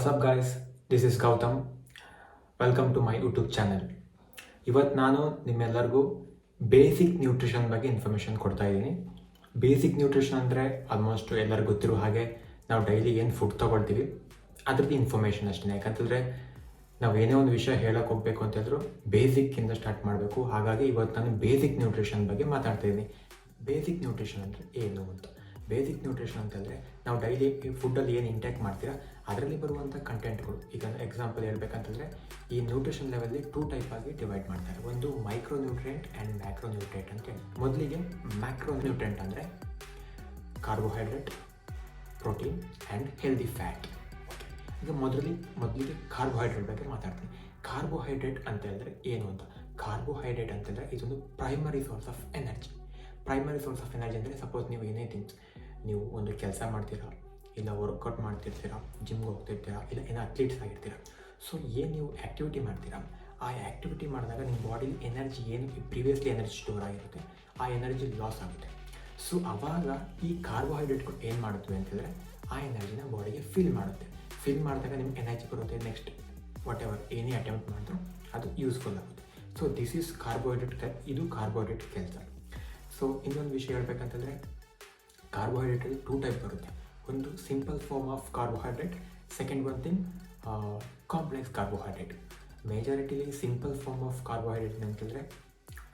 What's up guys, this is Gautam. Welcome to my YouTube channel. ಇವತ್ತು ನಾನು ನಿಮ್ಮೆಲ್ಲರಿಗೂ basic nutrition ಬಗ್ಗೆ information ಕೊಡ್ತಾ ಇದ್ದೀನಿ. ಬೇಸಿಕ್ ನ್ಯೂಟ್ರಿಷನ್ ಅಂದರೆ ಆಲ್ಮೋಸ್ಟ್ ಎಲ್ಲರಿಗೂ ಗೊತ್ತಿರೋ ಹಾಗೆ ನಾವು ಡೈಲಿ ಏನು ಫುಡ್ ತೊಗೊಳ್ತೀವಿ ಅದ್ರದ್ದು ಇನ್ಫಾರ್ಮೇಷನ್ ಅಷ್ಟೇ. ಯಾಕಂತಂದರೆ ನಾವು ಏನೇ ಒಂದು ವಿಷಯ ಹೇಳೋಕೆ ಹೋಗಬೇಕು ಅಂತಂದರೂ ಬೇಸಿಕ್ಕಿಂದ ಸ್ಟಾರ್ಟ್ ಮಾಡಬೇಕು. ಹಾಗಾಗಿ ಇವತ್ತು ನಾನು ಬೇಸಿಕ್ ನ್ಯೂಟ್ರಿಷನ್ ಬಗ್ಗೆ ಮಾತಾಡ್ತಾ ಇದ್ದೀನಿ. ಬೇಸಿಕ್ ನ್ಯೂಟ್ರಿಷನ್ ಅಂದರೆ ಏನು ಅಂತ. ಬೇಸಿಕ್ ನ್ಯೂಟ್ರಿಷನ್ ಅಂತಂದರೆ ನಾವು ಡೈಲಿ ಫುಡ್ಡಲ್ಲಿ ಏನು ಇಂಟೇಕ್ ಮಾಡ್ತೀರಾ ಅದರಲ್ಲಿ ಬರುವಂಥ ಕಂಟೆಂಟ್ಗಳು. ಈಗ ಎಕ್ಸಾಂಪಲ್ ಹೇಳ್ಬೇಕಂತಂದರೆ ಈ ನ್ಯೂಟ್ರಿಷನ್ ಲೆವೆಲ್ಲಿ 2 ಟೈಪ್ ಆಗಿ ಡಿವೈಡ್ ಮಾಡ್ತಾರೆ. ಒಂದು ಮೈಕ್ರೋನ್ಯೂಟ್ರಿಯೆಂಟ್ ಆ್ಯಂಡ್ ಮ್ಯಾಕ್ರೋನ್ಯೂಟ್ರಿಯೆಂಟ್ ಅಂತ. ಮೊದಲಿಗೆ ಮ್ಯಾಕ್ರೋನ್ಯೂಟ್ರಿಯೆಂಟ್ ಅಂದರೆ carbohydrate, protein and healthy fat. ಈಗ ಮೊದಲಿಗೆ ಕಾರ್ಬೋಹೈಡ್ರೇಟ್ ಬಗ್ಗೆ ಮಾತಾಡ್ತೀನಿ. ಕಾರ್ಬೋಹೈಡ್ರೇಟ್ ಅಂತ ಹೇಳಿದ್ರೆ ಏನು ಅಂತ. ಕಾರ್ಬೋಹೈಡ್ರೇಟ್ ಅಂತಂದರೆ ಇದೊಂದು primary source of energy. Primary source of energy ಅಂದರೆ ಸಪೋಸ್ ನೀವು ಏನೇ ಥಿಂಗ್ಸ್, ನೀವು ಒಂದು ಕೆಲಸ ಮಾಡ್ತೀರಾ, ಇಲ್ಲ ವರ್ಕೌಟ್ ಮಾಡ್ತಿರ್ತೀರಾ, ಜಿಮ್ಗೆ ಹೋಗ್ತಿರ್ತೀರಾ, ಇಲ್ಲ ಏನೋ ಅಥ್ಲೀಟ್ಸ್ ಆಗಿರ್ತೀರಾ. ಸೊ ಏನು ನೀವು ಆ್ಯಕ್ಟಿವಿಟಿ ಮಾಡ್ತೀರಾ, ಆ ಆ್ಯಕ್ಟಿವಿಟಿ ಮಾಡಿದಾಗ ನಿಮ್ಮ ಬಾಡಿಲಿ ಎನರ್ಜಿ ಏನು ಪ್ರೀವಿಯಸ್ಲಿ ಎನರ್ಜಿ ಸ್ಟೋರ್ ಆಗಿರುತ್ತೆ ಆ ಎನರ್ಜಿ ಲಾಸ್ ಆಗುತ್ತೆ. ಸೊ ಆವಾಗ ಈ ಕಾರ್ಬೋಹೈಡ್ರೇಟ್ಗಳು ಏನು ಮಾಡುತ್ತವೆ ಅಂತಂದರೆ ಆ ಎನರ್ಜಿನ ಬಾಡಿಗೆ ಫಿಲ್ ಮಾಡುತ್ತೆ. ಫಿಲ್ ಮಾಡಿದಾಗ ನಿಮ್ಗೆ ಎನರ್ಜಿ ಬರುತ್ತೆ. ನೆಕ್ಸ್ಟ್ ವಾಟ್ ಎವರ್ ಏನೇ ಅಟೆಂಪ್ಟ್ ಮಾಡಿದ್ರು ಅದು ಯೂಸ್ಫುಲ್ ಆಗುತ್ತೆ. So this is carbohydrate. ಇದು ಕಾರ್ಬೋಹೈಡ್ರೇಟ್ ಕೆಲಸ. ಸೊ ಇನ್ನೊಂದು ವಿಷಯ ಹೇಳ್ಬೇಕಂತಂದರೆ ಕಾರ್ಬೋಹೈಡ್ರೇಟಲ್ಲಿ 2 ಟೈಪ್ ಬರುತ್ತೆ. ಒಂದು simple form of carbohydrate, second one thing complex carbohydrate. Majorly simple form of carbohydrate ಅಂತಂದರೆ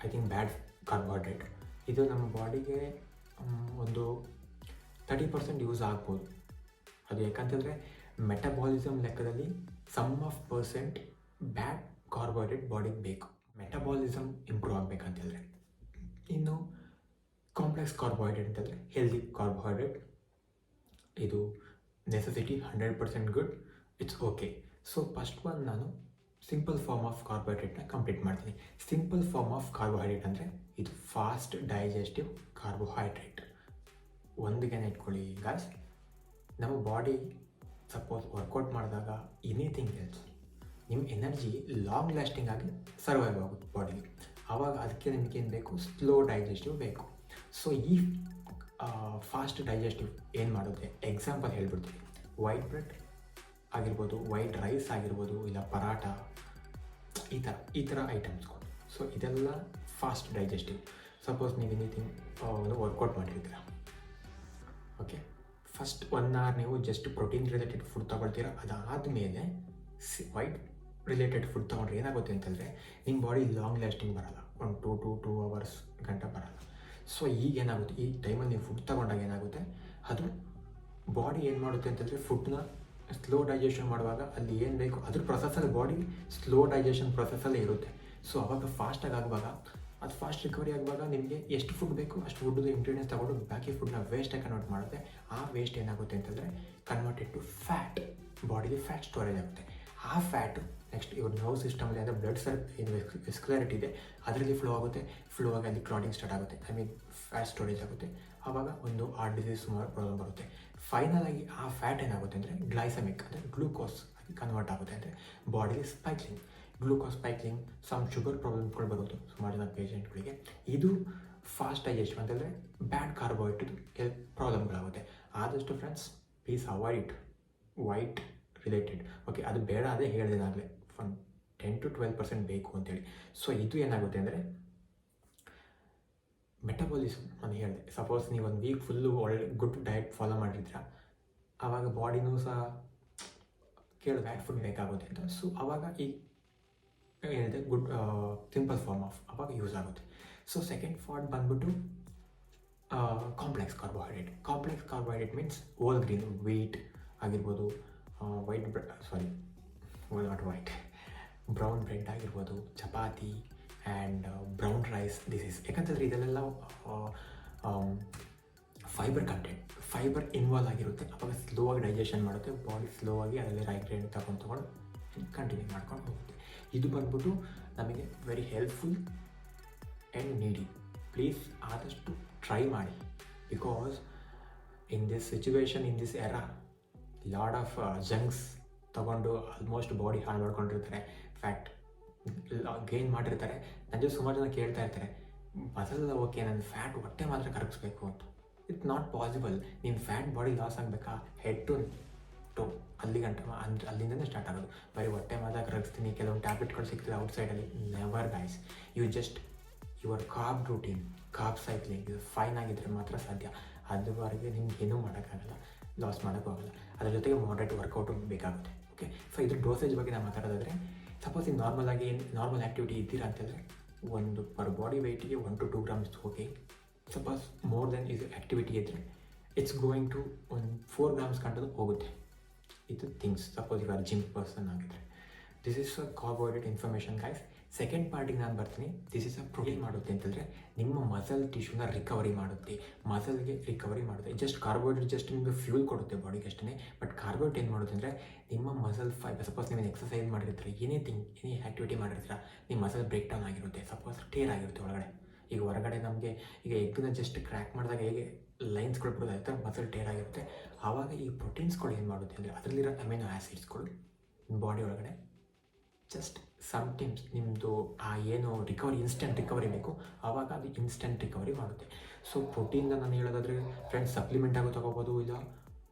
ಐ ಥಿಂಕ್ ಬ್ಯಾಡ್ ಕಾರ್ಬೋಹೈಡ್ರೇಟ್. ಇದು ನಮ್ಮ ಬಾಡಿಗೆ ಒಂದು 30% ಯೂಸ್ ಆಗ್ಬೋದು. ಅದು ಯಾಕಂತಂದರೆ ಮೆಟಬಾಲಿಸಮ್ ಲೆಕ್ಕದಲ್ಲಿ some of percent bad carbohydrate ಬಾಡಿಗೆ ಬೇಕು, ಮೆಟಬಾಲಿಸಮ್ ಇಂಪ್ರೂವ್ ಆಗಬೇಕಂತಂದರೆ. ಇನ್ನು ಕಾಂಪ್ಲೆಕ್ಸ್ ಕಾರ್ಬೋಹೈಡ್ರೇಟ್ ಅಂತಂದರೆ ಹೆಲ್ದಿ ಕಾರ್ಬೋಹೈಡ್ರೇಟ್. ಇದು necessity 100% good, it's okay. So first one ನಾನು ಸಿಂಪಲ್ ಫಾರ್ಮ್ ಆಫ್ ಕಾರ್ಬೋಹೈಡ್ರೇಟ್ನ ಕಂಪ್ಲೀಟ್ ಮಾಡ್ತೀನಿ. ಸಿಂಪಲ್ ಫಾರ್ಮ್ ಆಫ್ ಕಾರ್ಬೋಹೈಡ್ರೇಟ್ ಅಂದರೆ ಇದು ಫಾಸ್ಟ್ ಡೈಜೆಸ್ಟಿವ್ ಕಾರ್ಬೋಹೈಡ್ರೇಟ್. ಒಂದಿಗೆ ಇಟ್ಕೊಳ್ಳಿ ಗಾಯ್ಸ್, ನಮ್ಮ ಬಾಡಿ ಸಪೋಸ್ ವರ್ಕೌಟ್ ಮಾಡಿದಾಗ ಎನಿಥಿಂಗ್ ಎಲ್ಸ್ ನಿಮ್ಮ ಎನರ್ಜಿ ಲಾಂಗ್ ಲಾಸ್ಟಿಂಗ್ ಆಗಿ ಸರ್ವೈವ್ ಆಗುತ್ತೆ ಬಾಡಿಗೆ. ಆವಾಗ ಅದಕ್ಕೆ ನಿಮಗೇನು ಬೇಕು, ಸ್ಲೋ ಡೈಜೆಸ್ಟಿವ್ ಬೇಕು. ಸೊ ಈ ಫಾಸ್ಟ್ ಡೈಜೆಸ್ಟಿವ್ ಏನು ಮಾಡುತ್ತೆ, ಎಕ್ಸಾಂಪಲ್ ಹೇಳ್ಬಿಡ್ತೀವಿ. ವೈಟ್ ಬ್ರೆಡ್ ಆಗಿರ್ಬೋದು, ವೈಟ್ ರೈಸ್ ಆಗಿರ್ಬೋದು, ಇಲ್ಲ ಪರಾಟ, ಈ ಥರ ಐಟಮ್ಸ್ಗಳು. ಸೊ ಇದೆಲ್ಲ ಫಾಸ್ಟ್ ಡೈಜೆಸ್ಟಿವ್. ಸಪೋಸ್ ನೀವು ಎನಿಥಿಂಗ್ ವರ್ಕೌಟ್ ಮಾಡಿರ್ತೀರ, ಓಕೆ, ಫಸ್ಟ್ 1 hour ನೀವು ಜಸ್ಟ್ ಪ್ರೋಟೀನ್ ರಿಲೇಟೆಡ್ ಫುಡ್ ತೊಗೊಳ್ತೀರ. ಅದಾದಮೇಲೆ ವೈಟ್ ರಿಲೇಟೆಡ್ ಫುಡ್ ತೊಗೊಂಡ್ರೆ ಏನಾಗುತ್ತೆ ಅಂತಂದರೆ ನಿಮ್ಮ ಬಾಡಿ ಲಾಂಗ್ ಲಾಸ್ಟಿಂಗ್ ಬರೋಲ್ಲ, 1 to 2 hours ಗಂಟ ಬರೋಲ್ಲ. ಸೊ ಈಗೇನಾಗುತ್ತೆ, ಈ ಟೈಮಲ್ಲಿ ನೀವು ಫುಡ್ ತೊಗೊಂಡಾಗ ಏನಾಗುತ್ತೆ, ಅದು ಬಾಡಿ ಏನು ಮಾಡುತ್ತೆ ಅಂತಂದರೆ ಫುಡ್ನ ಸ್ಲೋ ಡೈಜೆಷನ್ ಮಾಡುವಾಗ ಅಲ್ಲಿ ಏನು ಬೇಕು ಅದ್ರ ಪ್ರೊಸೆಸಲ್ಲಿ ಬಾಡಿ ಸ್ಲೋ ಡೈಜೆಷನ್ ಪ್ರೊಸೆಸಲ್ಲೇ ಇರುತ್ತೆ. ಸೊ ಅವಾಗ ಫಾಸ್ಟಾಗಿ ಆಗುವಾಗ, ಅದು ಫಾಸ್ಟ್ ರಿಕವರಿ ಆಗುವಾಗ ನಿಮಗೆ ಎಷ್ಟು ಫುಡ್ ಬೇಕು ಅಷ್ಟು ಫುಡ್ದು ಇಂಗ್ರೀಡಿಯೆಂಟ್ಸ್ ತಗೊಂಡು ಬಾಕಿ ಫುಡ್ನ ವೇಸ್ಟಾಗಿ ಕನ್ವರ್ಟ್ ಮಾಡುತ್ತೆ. ಆ ವೇಸ್ಟ್ ಏನಾಗುತ್ತೆ ಅಂತಂದರೆ ಕನ್ವರ್ಟೆಡ್ ಟು ಫ್ಯಾಟ್, ಬಾಡಿಗೆ ಫ್ಯಾಟ್ ಸ್ಟೋರೇಜ್ ಆಗುತ್ತೆ. ಆ ಫ್ಯಾಟು ನೆಕ್ಸ್ಟ್ ಇವಾಗ ನರ್ವ್ ಸಿಸ್ಟಮಲ್ಲಿ ಅಂದರೆ ಬ್ಲಡ್ ಏನು ವೆಸ್ಕ್ಯುಲಾರಿಟಿ ಇದೆ ಅದರಲ್ಲಿ ಫ್ಲೋ ಆಗುತ್ತೆ. ಫ್ಲೋ ಆಗಿ ಅಲ್ಲಿ ಕ್ಲಾಟಿಂಗ್ ಸ್ಟಾರ್ಟ್ ಆಗುತ್ತೆ, ಐ ಮೀನ್ ಫ್ಯಾಟ್ ಸ್ಟೋರೇಜ್ ಆಗುತ್ತೆ. ಆವಾಗ ಒಂದು ಹಾರ್ಟ್ ಡಿಸೀಸ್ ಸುಮಾರು ಪ್ರಾಬ್ಲಮ್ ಬರುತ್ತೆ. ಫೈನಲ್ ಆಗಿ ಆ ಫ್ಯಾಟ್ ಏನಾಗುತ್ತೆ ಅಂದರೆ ಗ್ಲೈಸಮಿಕ್ ಅಂದರೆ ಗ್ಲೂಕೋಸ್ ಆಗಿ ಕನ್ವರ್ಟ್ ಆಗುತ್ತೆ. ಅಂದರೆ ಬಾಡಿಲಿ ಸ್ಪೈಕ್ಲಿಂಗ್, ಗ್ಲೂಕೋಸ್ ಸ್ಪೈಕ್ಲಿಂಗ್, ಸಮ್ ಶುಗರ್ ಪ್ರಾಬ್ಲಮ್ಗಳು ಬರುತ್ತೆ ಸುಮಾರು ಜನ ಪೇಷೆಂಟ್ಗಳಿಗೆ. ಇದು ಫಾಸ್ಟ್ ಡೈಜೆಷನ್ ಅಂತಂದರೆ ಬ್ಯಾಡ್ ಕಾರ್ಬೋಹೈಡ್ರೇಟ್ ಹೆಲ್ತ್ ಪ್ರಾಬ್ಲಮ್ಗಳಾಗುತ್ತೆ. ಆದಷ್ಟು friends please avoid white related. Okay, ಅದು ಬೇಡ, ಅದೇ ಹೇಳಿದಾಗಲೇ 10 to 12% ಬೇಕು ಅಂತೇಳಿ. ಸೊ ಇದು ಏನಾಗುತ್ತೆ ಅಂದರೆ ಮೆಟಬಾಲಿಸಮ್ ನಾನು ಹೇಳಿದೆ. ಸಪೋಸ್ ನೀವು 1 week ಫುಲ್ಲು ಒಳ್ಳೆ ಗುಡ್ ಡಯಟ್ ಫಾಲೋ ಮಾಡಿರ್ತೀರ, ಆವಾಗ ಬಾಡಿನೂ ಸಹ ಕೇಳಿದ್ರೆ ಫುಡ್ ಬೇಕಾಗುತ್ತೆ ಅಂತ. ಸೊ ಆವಾಗ ಈ ಏನಿದೆ ಗುಡ್ ಸಿಂಪಲ್ ಫಾರ್ಮ್ ಆಫ್ ಆವಾಗ ಯೂಸ್ ಆಗುತ್ತೆ. ಸೊ ಸೆಕೆಂಡ್ ಫಾರ್ಟ್ ಬಂದ್ಬಿಟ್ಟು complex carbohydrate. Complex carbohydrate means whole grain, wheat ಆಗಿರ್ಬೋದು, white bread, not white, brown bread ಆಗಿರ್ಬೋದು, chapati and brown rice. This is ಯಾಕಂತಂದರೆ ಇದೆಲ್ಲ ಫೈಬರ್ ಕಂಟೆಂಟ್, ಫೈಬರ್ ಇನ್ವಾಲ್ವ್ ಆಗಿರುತ್ತೆ. ಅವಾಗ slow ಆಗಿ ಡೈಜೆಷನ್ ಮಾಡುತ್ತೆ ಬಾಡಿ, ಸ್ಲೋ ಆಗಿ ಅದರಲ್ಲಿ ರೈಟ್ ತೊಗೊಂಡು ಕಂಟಿನ್ಯೂ ಮಾಡ್ಕೊಂಡು ಹೋಗುತ್ತೆ. ಇದು ಬಂದ್ಬಿಟ್ಟು ನಮಗೆ ವೆರಿ ಹೆಲ್ಪ್ಫುಲ್ ಆ್ಯಂಡ್ ನೀಡಿ. ಪ್ಲೀಸ್ ಆದಷ್ಟು ಟ್ರೈ ಮಾಡಿ. Because in this situation, in this era, lot of chunks ತೊಗೊಂಡು ಆಲ್ಮೋಸ್ಟ್ ಬಾಡಿ ಹಾಳು ಮಾಡ್ಕೊಂಡಿರ್ತಾರೆ, ಫ್ಯಾಟ್ ಗೇನ್ ಮಾಡಿರ್ತಾರೆ. ನನ್ನ ಜೊತೆ ಸುಮಾರು ಜನ ಕೇಳ್ತಾ ಇರ್ತಾರೆ, ಮಸಲ್ ಓಕೆ, ನನ್ನ ಫ್ಯಾಟ್ ಹೊಟ್ಟೆ ಮಾತ್ರ ಕರಗಿಸ್ಬೇಕು ಅಂತ. It's not possible. ನಿಮ್ಮ ಫ್ಯಾಟ್ ಬಾಡಿ ಲಾಸ್ ಆಗಬೇಕಾ, ಹೆಡ್ ಟು ಅಲ್ಲಿಂದನೇ ಸ್ಟಾರ್ಟ್ ಆಗೋದು. ಬರೀ ಹೊಟ್ಟೆ ಮಾದಾಗ ರಗಿಸ್ತೀನಿ, ಕೆಲವೊಂದು ಟ್ಯಾಬ್ಲೆಟ್ಗಳು ಸಿಗ್ತದೆ ಔಟ್ಸೈಡಲ್ಲಿ. Never guys, you just your carb routine, carb cycling ಇದು ಫೈನ್ ಆಗಿದ್ದರೆ ಮಾತ್ರ ಸಾಧ್ಯ. ಅದುವರೆಗೆ ನಿಮ್ಗೆ ಏನೂ ಮಾಡೋಕ್ಕಾಗಲ್ಲ, ಲಾಸ್ ಮಾಡೋಕ್ಕಾಗಲ್ಲ. ಅದ್ರ ಜೊತೆಗೆ ಮಾಡ್ರೇಟ್ ವರ್ಕೌಟು ಬೇಕಾಗುತ್ತೆ. ಓಕೆ, ಸೊ ಇದ್ರ ಡೋಸೇಜ್ ಬಗ್ಗೆ ನಾವು ಮಾತಾಡೋದಾದರೆ, ಸಪೋಸ್ ನೀವು ನಾರ್ಮಲ್ ಆ್ಯಕ್ಟಿವಿಟಿ ಇದ್ದೀರಾ ಅಂತಂದರೆ ಒಂದು ಪರ್ ಬಾಡಿ ವೆಯ್ಟಿಗೆ 1 to 2 grams okay. Suppose more than ಇದು ಆ್ಯಕ್ಟಿವಿಟಿ ಇದ್ದರೆ ಇಟ್ಸ್ ಗೋಯಿಂಗ್ ಟು ಒಂದು 4 grams ಕಂಡು ಹೋಗುತ್ತೆ. ಇದು ಥಿಂಗ್ಸ್ ಸಪೋಸ್ ಇವಾಗ ಜಿಮ್ ಪರ್ಸನ್ ಆಗಿದ್ರೆ. This is a carbohydrate information guys. Second ಪಾರ್ಟಿಗೆ ನಾನು ಬರ್ತೀನಿ. ದಿಸ್ ಇಸ್ ಅ ಪ್ರೋಟೀನ್ ಮಾಡುತ್ತೆ ಅಂತಂದರೆ ನಿಮ್ಮ ಮಸಲ್ ಟಿಶ್ಯೂನ ರಿಕವರಿ ಮಾಡುತ್ತೆ, ಮಸಲ್ಗೆ ರಿಕವರಿ ಮಾಡುತ್ತೆ. ಜಸ್ಟ್ ಕಾರ್ಬೋಹೈಡ್ರೇಟ್ ಜಸ್ಟ್ ನಿಮಗೆ ಫ್ಯೂಲ್ ಕೊಡುತ್ತೆ ಬಾಡಿಗೆ ಅಷ್ಟೇ. ಬಟ್ ಕಾರ್ಬೋಹೈಡ್ರೇಟ್ ಏನು ಮಾಡುತ್ತೆ ಅಂದರೆ ನಿಮ್ಮ ಮಸಲ್ ಸಪೋಸ್ ನೀವು ಎಕ್ಸಸೈಸ್ ಮಾಡಿರ್ತೀರ, ಎನಿ ಆ್ಯಕ್ಟಿವಿಟಿ ಮಾಡಿರ್ತೀರ, ನಿಮ್ಮ ಮಸಲ್ ಬ್ರೇಕ್ ಡೌನ್ ಆಗಿರುತ್ತೆ, ಸಪೋಸ್ ಟೇರ್ ಆಗಿರುತ್ತೆ ಒಳಗಡೆ. ಈಗ ಹೊರಗಡೆ ನಮಗೆ ಈಗ ಎಗ್ನ ಜಸ್ಟ್ ಕ್ರ್ಯಾಕ್ ಮಾಡಿದಾಗ ಹೇಗೆ ಲೈನ್ಸ್ಗಳು ಬಿಡೋದು ಆಯ್ತು, ಮಸಲ್ ಟೇರ್ ಆಗಿರುತ್ತೆ. ಆವಾಗ ಈ ಪ್ರೋಟೀನ್ಸ್ಗಳು ಏನು ಮಾಡುತ್ತೆ ಅಂದರೆ ಅದರಲ್ಲಿರೋ ಅಮೈನೋ ಆ್ಯಸಿಡ್ಸ್ಗಳು ಬಾಡಿ ಒಳಗಡೆ ಜಸ್ಟ್ ಸಮ್ಟೈಮ್ಸ್ ನಿಮ್ಮದು ಏನು ಇನ್ಸ್ಟೆಂಟ್ ರಿಕವರಿ ಬೇಕು, ಆವಾಗ ಅದು ಇನ್ಸ್ಟೆಂಟ್ ರಿಕವರಿ ಮಾಡುತ್ತೆ. ಸೊ ಪ್ರೋಟೀನ್ನ ನಾನು ಹೇಳೋದಾದರೆ ಫ್ರೆಂಡ್ಸ್, ಸಪ್ಲಿಮೆಂಟ್ ಆಗೋ ತೊಗೋಬೋದು, ಇಲ್ಲ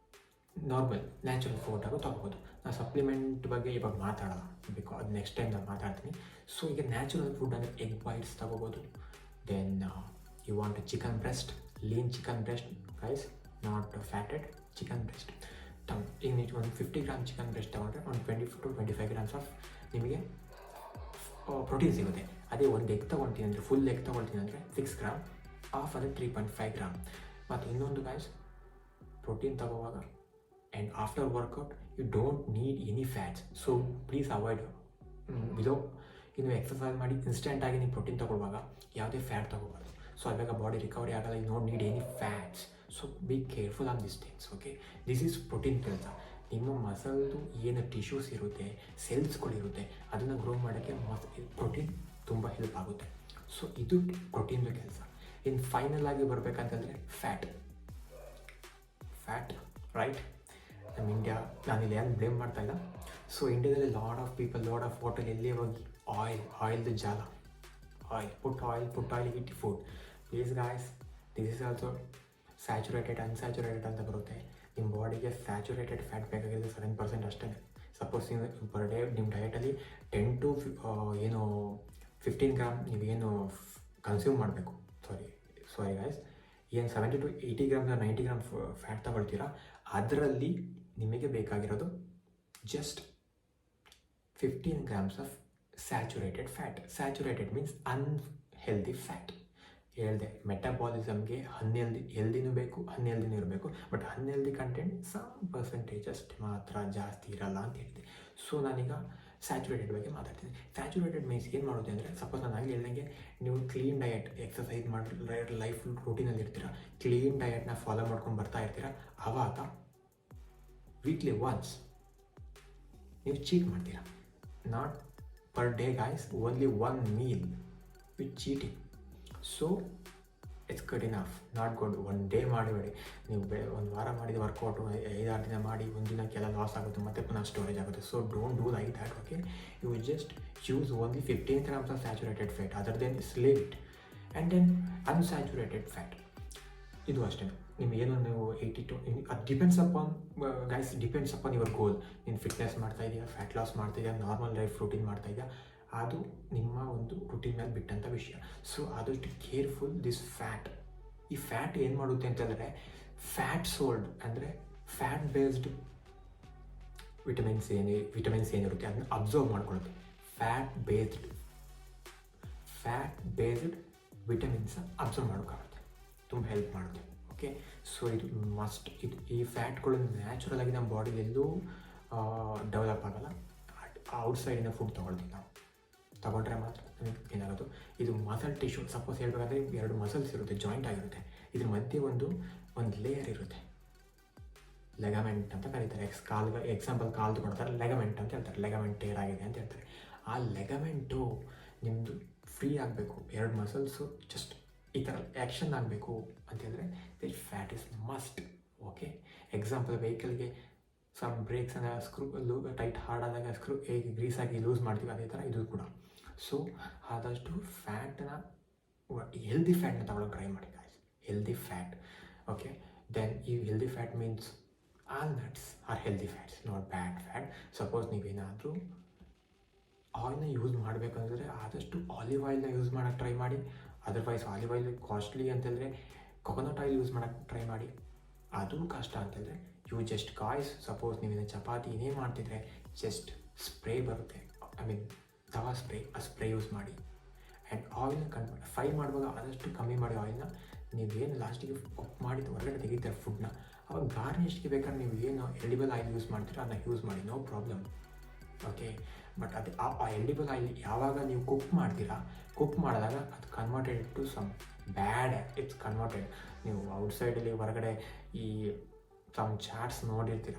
ನಾರ್ಮಲ್ ನ್ಯಾಚುರಲ್ ಫುಡ್ ಆಗೋ ತೊಗೋಬೋದು. ನಾನು ಸಪ್ಲಿಮೆಂಟ್ ಬಗ್ಗೆ ಇವಾಗ ಮಾತಾಡೋಲ್ಲ, ಬೇಕು ಅದು ನೆಕ್ಸ್ಟ್ ಟೈಮ್ ನಾನು ಮಾತಾಡ್ತೀನಿ. ಸೊ ಈಗ ನ್ಯಾಚುರಲ್ ಫುಡ್ ಅಂದರೆ ಎಗ್ ಬಾಯ್ಲ್ಸ್ ತೊಗೋಬೋದು. Then you want chicken breast, lean chicken breast guys, not fatted chicken breast. ಈಗ ನೀವು ಒಂದು 50 grams ಚಿಕನ್ ಬ್ರೆಸ್ಟ್ ತೊಗೊಂಡ್ರೆ ಒಂದು 20 to 25 grams ಆಫ್ ನಿಮಗೆ ಪ್ರೋಟೀನ್ ಸಿಗುತ್ತೆ. ಅದೇ ಒಂದು ಎಗ್ ತೊಗೊಳ್ತೀನಿ ಅಂದರೆ, ಫುಲ್ ಎಗ್ ತೊಗೊಳ್ತೀನಿ ಅಂದರೆ 6 grams, ಆಫ್ ಅಂದರೆ 3.5 grams. ಮತ್ತು ಇನ್ನೊಂದು ಗೈಸ್, ಪ್ರೋಟೀನ್ ತಗೋವಾಗ and after workout you don't need any fats. So please avoid ನೀವು ಎಕ್ಸಸೈಸ್ ಮಾಡಿ ಇನ್ಸ್ಟೆಂಟಾಗಿ ನೀವು ಪ್ರೋಟೀನ್ ತೊಗೊಳ್ಳುವಾಗ ಯಾವುದೇ ಫ್ಯಾಟ್ ತೊಗೋಬಾರ್ದು. ಸೊ ಅವಾಗ ಬಾಡಿ ರಿಕವರಿ ಆಗಲ್ಲ. You don't need any fats. So be careful on this things. Okay, this is protein ಕೆಲಸ. ನಿಮ್ಮ ಮಸಲ್ದು ಏನು ಟಿಶ್ಯೂಸ್ ಇರುತ್ತೆ, ಸೆಲ್ಸ್ಗಳಿರುತ್ತೆ, ಅದನ್ನು ಗ್ರೋ ಮಾಡೋಕ್ಕೆ ಪ್ರೋಟೀನ್ ತುಂಬ ಹೆಲ್ಪ್ ಆಗುತ್ತೆ. ಸೊ ಇದು ಪ್ರೋಟೀನ್ದು ಕೆಲಸ. ಇನ್ನು ಫೈನಲ್ ಆಗಿ ಬರಬೇಕಂತಂದರೆ ಫ್ಯಾಟ್ ರೈಟ್. ನಮ್ಮ ಇಂಡಿಯಾ, ನಾನಿಲ್ಲಿ ಏನು ಬ್ಲೇಮ್ ಮಾಡ್ತಾ ಇಲ್ಲ. ಸೊ ಇಂಡಿಯಾದಲ್ಲಿ lot of people, lot of hotel ಎಲ್ಲಿ ಹೋಗಿ ಆಯಿಲ್ದು ಜಾಲ, put oil it food. Please guys, this is also saturated, unsaturated ಅಂತ ಬರುತ್ತೆ. ನಿಮ್ಮ ಬಾಡಿಗೆ ಸ್ಯಾಚುರೇಟೆಡ್ ಫ್ಯಾಟ್ ಬೇಕಾಗಿರೋದು 7% ಅಷ್ಟೇ. ಸಪೋಸ್ ನೀವು ಪರ್ ಡೇ ನಿಮ್ಮ ಡಯಟಲ್ಲಿ 10 to 15 grams ನೀವೇನು ಕನ್ಸ್ಯೂಮ್ ಮಾಡಬೇಕು, ಸಾರಿ ಗಾಯ್ಸ್, ಏನು 70 to 80 grams 90 grams ಫ್ಯಾಟ್ ತಗೊಳ್ತೀರಾ, ಅದರಲ್ಲಿ ನಿಮಗೆ ಬೇಕಾಗಿರೋದು just 15 grams of saturated fat. Saturated means unhealthy fat. ಹೇಳಿದೆ, ಮೆಟಬಾಲಿಸಮ್ಗೆ ಹೆಲ್ದಿನೂ ಬೇಕು, ಅನ್ಹೆಲ್ದಿನೂ ಇರಬೇಕು. But unhealthy content some percentage ಅಷ್ಟು ಮಾತ್ರ, ಜಾಸ್ತಿ ಇರಲ್ಲ ಅಂತ ಹೇಳಿದೆ. ಸೊ ನಾನೀಗ ಸ್ಯಾಚುರೇಟೆಡ್ ಬಗ್ಗೆ ಮಾತಾಡ್ತೀನಿ. ಸ್ಯಾಚುರೇಟೆಡ್ ಮೀನ್ಸ್ ಏನು ಮಾಡುತ್ತೆ ಅಂದರೆ, ಸಪೋಸ್ ನಾನು ಆಗಿ ಹೇಳ್ದಂಗೆ ನೀವು ಕ್ಲೀನ್ ಡಯಟ್, ಎಕ್ಸಸೈಸ್ ಮಾಡಿ ಲೈಫ್ ರೂಟೀನಲ್ಲಿ ಇರ್ತೀರ, ಕ್ಲೀನ್ ಡಯಟ್ನ ಫಾಲೋ ಮಾಡ್ಕೊಂಡು ಬರ್ತಾ ಇರ್ತೀರ, ಆವಾಗ ವೀಕ್ಲಿ ಒನ್ಸ್ ನೀವು ಚೀಟ್ ಮಾಡ್ತೀರಾ. Not per day guys, only 1 meal with cheating. So it's good enough, not good. 1 day ಮಾಡಬೇಡಿ. ನೀವು 1 ವಾರ ಮಾಡಿದ ವರ್ಕೌಟು 5-6 ದಿನ ಮಾಡಿ, 1 ದಿನಕ್ಕೆಲ್ಲ ಲಾಸ್ ಆಗುತ್ತೆ, ಮತ್ತೆ ಪುನಃ ಸ್ಟೋರೇಜ್ ಆಗುತ್ತೆ. So don't do like that. Okay, you just use only 15 grams of saturated fat, other than slave it. And then unsaturated fat, ಇದು ಅಷ್ಟೇ. ನಿಮಗೇನು ನೀವು 80 to, ಅದು ಡಿಪೆಂಡ್ಸ್ ಅಪಾನ್ ಯುವರ್ ಗೋಲ್. ನೀನು ಫಿಟ್ನೆಸ್ ಮಾಡ್ತಾ ಇದೆಯಾ, ಫ್ಯಾಟ್ ಲಾಸ್ ಮಾಡ್ತಾ ಇದೆಯಾ, ನಾರ್ಮಲ್ ಲೈಫ್ ರೂಟೀನ್ ಮಾಡ್ತಾ ಇದೆಯಾ, ಅದು ನಿಮ್ಮ ಒಂದು ರೂಟೀನ್ ಮೇಲೆ ಬಿಟ್ಟಂಥ ವಿಷಯ. ಸೊ ಆದಷ್ಟು ಕೇರ್ಫುಲ್ ದಿಸ್ ಫ್ಯಾಟ್. ಈ ಫ್ಯಾಟ್ ಏನು ಮಾಡುತ್ತೆ ಅಂತಂದರೆ, ಫ್ಯಾಟ್ ಸೋಲ್ಡ್ ಅಂದರೆ ಫ್ಯಾಟ್ ಬೇಸ್ಡ್ ವಿಟಮಿನ್ಸ್ ಏನಿರುತ್ತೆ ಅದನ್ನ ಅಬ್ಸರ್ವ್ ಮಾಡ್ಕೊಳ್ಳುತ್ತೆ. ಫ್ಯಾಟ್ ಬೇಸ್ಡ್ ವಿಟಮಿನ್ಸ್ ಅಬ್ಸರ್ವ್ ಮಾಡೋಕ್ಕಾಗುತ್ತೆ, ತುಂಬ ಹೆಲ್ಪ್ ಮಾಡುತ್ತೆ. ಓಕೆ, ಸೊ ಇದು ಮಸ್ಟ್. ಈ ಫ್ಯಾಟ್ಗಳು ನ್ಯಾಚುರಲ್ ಆಗಿ ನಮ್ಮ ಬಾಡಿಲಿ ಎಲ್ಲೂ ಡೆವಲಪ್ ಆಗಲ್ಲ. ಔಟ್ಸೈಡಿನ ಫುಡ್ ತೊಗೊಳ್ತೀವಿ ನಾವು, ತಗೊಂಡ್ರೆ ಮಾತ್ರ ನಮಗೆ ಏನಾಗೋದು. ಇದು ಮಸಲ್ ಟಿಶ್ಯೂ. ಸಪೋಸ್ ಹೇಳ್ಬೇಕಾದ್ರೆ 2 ಮಸಲ್ಸ್ ಇರುತ್ತೆ, ಜಾಯಿಂಟ್ ಆಗಿರುತ್ತೆ. ಇದ್ರ ಮಧ್ಯೆ ಒಂದು ಲೇಯರ್ ಇರುತ್ತೆ, ಲೆಗಮೆಂಟ್ ಅಂತ ಕರೀತಾರೆ. ಎಕ್ಸಾಂಪಲ್ ಕಾಲ್ದು ಕೊಡ್ತಾರೆ, ಲೆಗಮೆಂಟ್ ಅಂತ ಹೇಳ್ತಾರೆ. ಲೆಗಮೆಂಟ್ ಟೇರ್ ಆಗಿದೆ ಅಂತ ಹೇಳ್ತಾರೆ. ಆ ಲೆಗಮೆಂಟು ನಿಮ್ಮದು ಫ್ರೀ ಆಗಬೇಕು, 2 ಮಸಲ್ಸು ಜಸ್ಟ್ ಈ ಥರ ಆ್ಯಕ್ಷನ್ ಆಗಬೇಕು ಅಂತಂದರೆ this fat is must. Okay, example ವೆಹಿಕಲ್ಗೆ ಸಮ್ ಬ್ರೇಕ್ಸನ್ನು ಟೈಟ್ ಹಾರ್ಡ್ ಆದಾಗ ಹೇಗೆ ಗ್ರೀಸಾಗಿ ಲೂಸ್ ಮಾಡ್ತೀವಿ, ಅದೇ ಥರ ಇದು ಕೂಡ. ಸೊ ಆದಷ್ಟು ಫ್ಯಾಟನ್ನ, ಹೆಲ್ದಿ ಫ್ಯಾಟ್ನ ತಗೊಳ್ಳೋಕೆ ಟ್ರೈ ಮಾಡಿ guys, healthy fat. Okay, then ಈ healthy fat means all nuts are healthy fats, not bad fat. Suppose ನೀವೇನಾದರೂ ಆಯಿಲ್ನ ಯೂಸ್ ಮಾಡಬೇಕಂದ್ರೆ ಆದಷ್ಟು ಆಲಿವ್ ಆಯಿಲ್ನ ಯೂಸ್ ಮಾಡೋಕ್ಕೆ ಟ್ರೈ ಮಾಡಿ. ಅದರ್ವೈಸ್ ಆಲಿವ್ ಆಯಿಲ್ ಕಾಸ್ಟ್ಲಿ ಅಂತಂದರೆ ಕೊಕೊನಟ್ ಆಯಿಲ್ ಯೂಸ್ ಮಾಡೋಕ್ಕೆ ಟ್ರೈ ಮಾಡಿ. ಅದು ಕಷ್ಟ ಅಂತಂದರೆ ಯು ಜಸ್ಟ್ ಗಾಯ್ಸ್, ಸಪೋಸ್ ನೀವೇನು ಚಪಾತಿ ಏನೇ ಮಾಡ್ತಿದ್ರೆ ಜಸ್ಟ್ ಸ್ಪ್ರೇ ಬರುತ್ತೆ, ಐ ಮೀನ್ ತವಾ ಸ್ಪ್ರೇ, ಆ ಸ್ಪ್ರೇ ಯೂಸ್ ಮಾಡಿ. ಆ್ಯಂಡ್ ಆಯಿಲ್ನ ಫ್ರೈ ಮಾಡುವಾಗ ಆದಷ್ಟು ಕಮ್ಮಿ ಮಾಡಿ ಆಯಿಲ್ನ. ನೀವೇನು ಲಾಸ್ಟಿಗೆ ಕುಕ್ ಮಾಡಿದ್ದು ಹೊರಗಡೆ ತೆಗಿತಾರೆ ಫುಡ್ನ, ಅವಾಗ ಗಾರ್ನಿಷ್ಗೆ ಬೇಕಾದ್ರೆ ನೀವು ಏನು ಎಡಿಬಲ್ ಆಯಿಲ್ ಯೂಸ್ ಮಾಡ್ತೀರೋ ಅದನ್ನ ಯೂಸ್ ಮಾಡಿ, ನೋ ಪ್ರಾಬ್ಲಮ್. ಓಕೆ, ಬಟ್ ಅದು ಆ ಎಡಿಬಲ್ ಆಯಿಲ್ ಯಾವಾಗ ನೀವು ಕುಕ್ ಮಾಡ್ತೀರಾ, ಕುಕ್ ಮಾಡಿದಾಗ ಅದು converted to some bad, it's converted. ನೀವು ಔಟ್ಸೈಡಲ್ಲಿ ಹೊರಗಡೆ ಈ ಸಮ್ ಚಾಟ್ಸ್ ನೋಡಿರ್ತೀರ,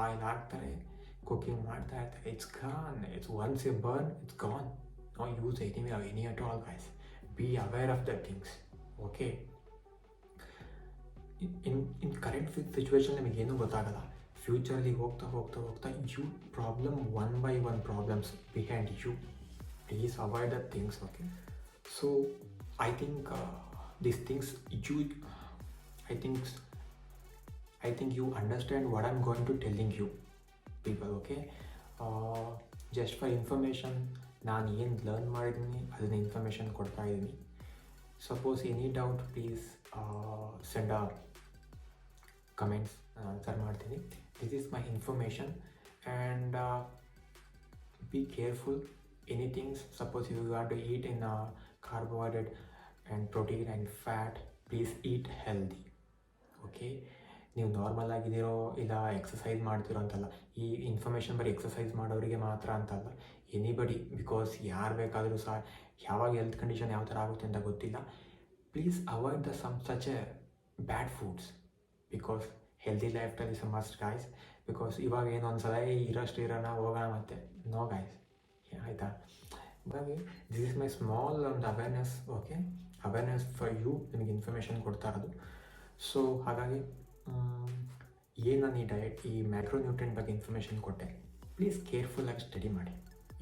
ಆಯಿಲ್ ಹಾಕ್ತಾರೆ, ಕುಕಿಂಗ್ ಮಾಡ್ತಾ ಇರ್ತಾರೆ, it's gone, it's once a burn, it's gone, no use any at all guys. Be aware of the things. Okay, in current situation ನಿಮಗೇನೂ ಗೊತ್ತಾಗಲ್ಲ. ಫ್ಯೂಚರ್ಲಿ ಹೋಗ್ತಾ ಹೋಗ್ತಾ ಹೋಗ್ತಾ you problem one by one problems behind you. Please avoid the things. Okay, so I think these things you I think you understand what I'm going to telling you people. Okay, just for information, ನಾನು ಏನು learn ಮಾಡಿದ್ದೀನಿ ಅದನ್ನ information ಕೊಡ್ತಾ ಇದ್ದೀನಿ. Suppose any doubt please send a comments, ನಾನು answer ಮಾಡ್ತೀನಿ. This is my information and be careful anything. Suppose you want to eat in carbohydrate and protein and fat, please eat healthy. Okay, ನೀವು normal ಆಗಿದ್ದೀರೋ ಇಲ್ಲ exercise ಮಾಡ್ತಿರೋ ಅಂತಲ್ಲ, ಈ information ಬರೀ exercise ಮಾಡೋರಿಗೆ ಮಾತ್ರ ಅಂತಲ್ಲ, ಎನಿಬಡಿ, ಬಿಕಾಸ್ ಯಾರು ಬೇಕಾದರೂ ಸಹ ಯಾವಾಗ ಹೆಲ್ತ್ ಕಂಡೀಷನ್ ಯಾವ ಥರ ಆಗುತ್ತೆ ಅಂತ ಗೊತ್ತಿಲ್ಲ. Please avoid the such a bad foods, because healthy life style is a must guys. Because ಇವಾಗ ಏನು ಒಂದ್ಸಲ ಇರೋಷ್ಟು ಇರೋಣ ಹೋಗೋಣ ಮತ್ತೆ, ನೋ ಗೈಸ್, ಆಯಿತಾ? ಹಾಗಾಗಿ ದಿಸ್ ಇಸ್ ಮೈ ಸ್ಮಾಲ್ ಒಂದು awareness. Okay, awareness for you, ನಿಮಗೆ ಇನ್ಫಾರ್ಮೇಷನ್ ಕೊಡ್ತಾ ಇರೋದು. ಸೊ ಹಾಗಾಗಿ ಏನು ನಾನು ಈ ಡಯಟ್, ಈ ಮ್ಯಾಕ್ರೋನ್ಯೂಟ್ರಿಯೆಂಟ್ ಬಗ್ಗೆ ಇನ್ಫಾರ್ಮೇಷನ್ ಕೊಟ್ಟೆ, ಪ್ಲೀಸ್ ಕೇರ್ಫುಲ್ಲಾಗಿ ಸ್ಟಡಿ ಮಾಡಿ.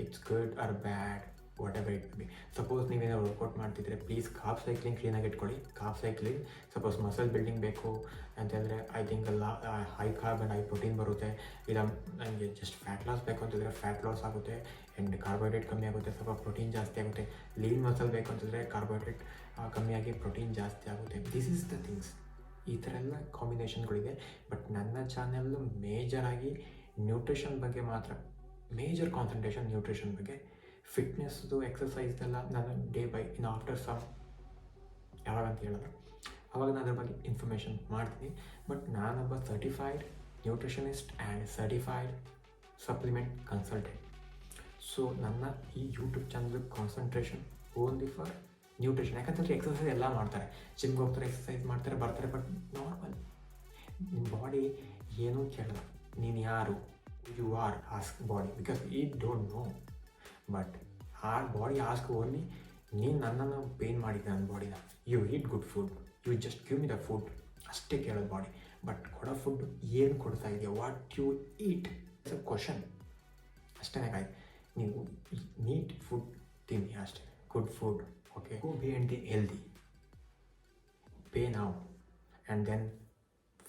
It's good or bad, whatever it be. Suppose ನೀವೇನಾದ್ರು ವರ್ಕೌಟ್ ಮಾಡ್ತಿದ್ರೆ ಪ್ಲೀಸ್ ಕಾರ್ಬ್ ಸೈಕ್ಲಿಂಗ್ ಕ್ಲೀನಾಗಿ ಇಟ್ಕೊಳ್ಳಿ. Carb cycling, suppose muscle building ಬೇಕು ಅಂತಂದರೆ I think high carb and high protein ಬರುತ್ತೆ. ಇಲ್ಲ ನನಗೆ ಜಸ್ಟ್ ಫ್ಯಾಟ್ ಲಾಸ್ ಬೇಕು ಅಂತಂದರೆ ಫ್ಯಾಟ್ ಲಾಸ್ ಆಗುತ್ತೆ ಆ್ಯಂಡ್ ಕಾರ್ಬೋಹೈಡ್ರೇಟ್ ಕಮ್ಮಿ ಆಗುತ್ತೆ, ಸ್ವಲ್ಪ ಪ್ರೋಟೀನ್ ಜಾಸ್ತಿ ಆಗುತ್ತೆ. ಲೀನ್ ಮಸಲ್ ಬೇಕು ಅಂತಂದರೆ ಕಾರ್ಬೋಹೈಡ್ರೇಟ್ ಕಮ್ಮಿಯಾಗಿ ಪ್ರೋಟೀನ್ ಜಾಸ್ತಿ ಆಗುತ್ತೆ. This is the things. ಈ ಥರ ಎಲ್ಲ ಕಾಂಬಿನೇಷನ್ಗಳಿದೆ. ಬಟ್ ನನ್ನ ಚಾನಲ್ಲು ಮೇಜರಾಗಿ ನ್ಯೂಟ್ರಿಷನ್ ಬಗ್ಗೆ ಮಾತ್ರ, ಮೇಜರ್ ಕಾನ್ಸಂಟ್ರೇಷನ್ ನ್ಯೂಟ್ರಿಷನ್ ಬಗ್ಗೆ. ಫಿಟ್ನೆಸ್ದು ಎಕ್ಸಸೈಸ್ದೆಲ್ಲ ನಾನು ಡೇ ಬೈ ಇನ್ನು ಆಫ್ಟರ್ ಸಮ್ ಯಾವಾಗ ಅಂತ ಹೇಳೋದು ಅವಾಗ ನಾನು ಅದ್ರ ಬಗ್ಗೆ ಇನ್ಫಾರ್ಮೇಷನ್ ಮಾಡ್ತೀನಿ. ಬಟ್ ನಾನೊಬ್ಬ certified nutritionist and certified supplement consultant. So ನನ್ನ ಈ YouTube channel concentration only for nutrition. ಯಾಕಂತಂದರೆ ಎಕ್ಸಸೈಸ್ ಎಲ್ಲ ಮಾಡ್ತಾರೆ, ಜಿಮ್ಗೆ ಹೋಗ್ತಾರೆ, ಎಕ್ಸಸೈಸ್ ಮಾಡ್ತಾರೆ, ಬರ್ತಾರೆ. ಬಟ್ ನಾರ್ಮಲ್ ನಿಮ್ಮ ಬಾಡಿ ಏನೂ ಕೇಳಲ್ಲ. ನೀನು ಯಾರು, you are ask body, because ಈ ಡೋಂಟ್ ನೋ. ಬಟ್ ಆ ಬಾಡಿ ಆಸ್ಕ್ ಓನ್ಲಿ, ನೀನು ನನ್ನನ್ನು ಪೇನ್ ಮಾಡಿದ್ದೆ ನನ್ನ ಬಾಡಿನ, you eat good food, you just give me the food, ಅಷ್ಟೇ ಕೇಳೋದು ಬಾಡಿ. ಬಟ್ ಕೊಡೋ ಫುಡ್ ಏನು ಕೊಡ್ತಾ ಇದೆಯಾ, what you eat, it's a question. ಅಷ್ಟೇ ಗಾಯ್ತು. ನೀವು ನೀಟ್ ಫುಡ್ ತಿನ್ನಿ ಅಷ್ಟೇ, good food. Okay, go behind the healthy, pay now, and then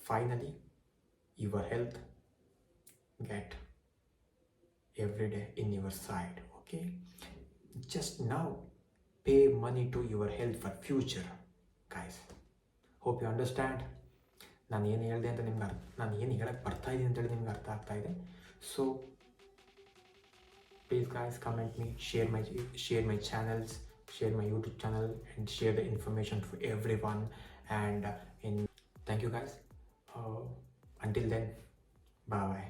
finally your health get every day in your side. Okay, just now pay money to your health for future, guys. Hope you understand. ನಾನು ಏನು ಹೇಳಿದೆ ಅಂತ ನಿಮ್ಗೆ ನಾನು ಏನು ಹೇಳಕ್ಕೆ ಬರ್ತಾ ಇದ್ದೀನಿ ಅಂತೇಳಿ ನಿಮ್ಗೆ ಅರ್ಥ ಆಗ್ತಾ ಇದೆ. So please guys, comment me, share my channels, share my YouTube channel, and share the information for everyone. And thank you guys. Until then, bye bye.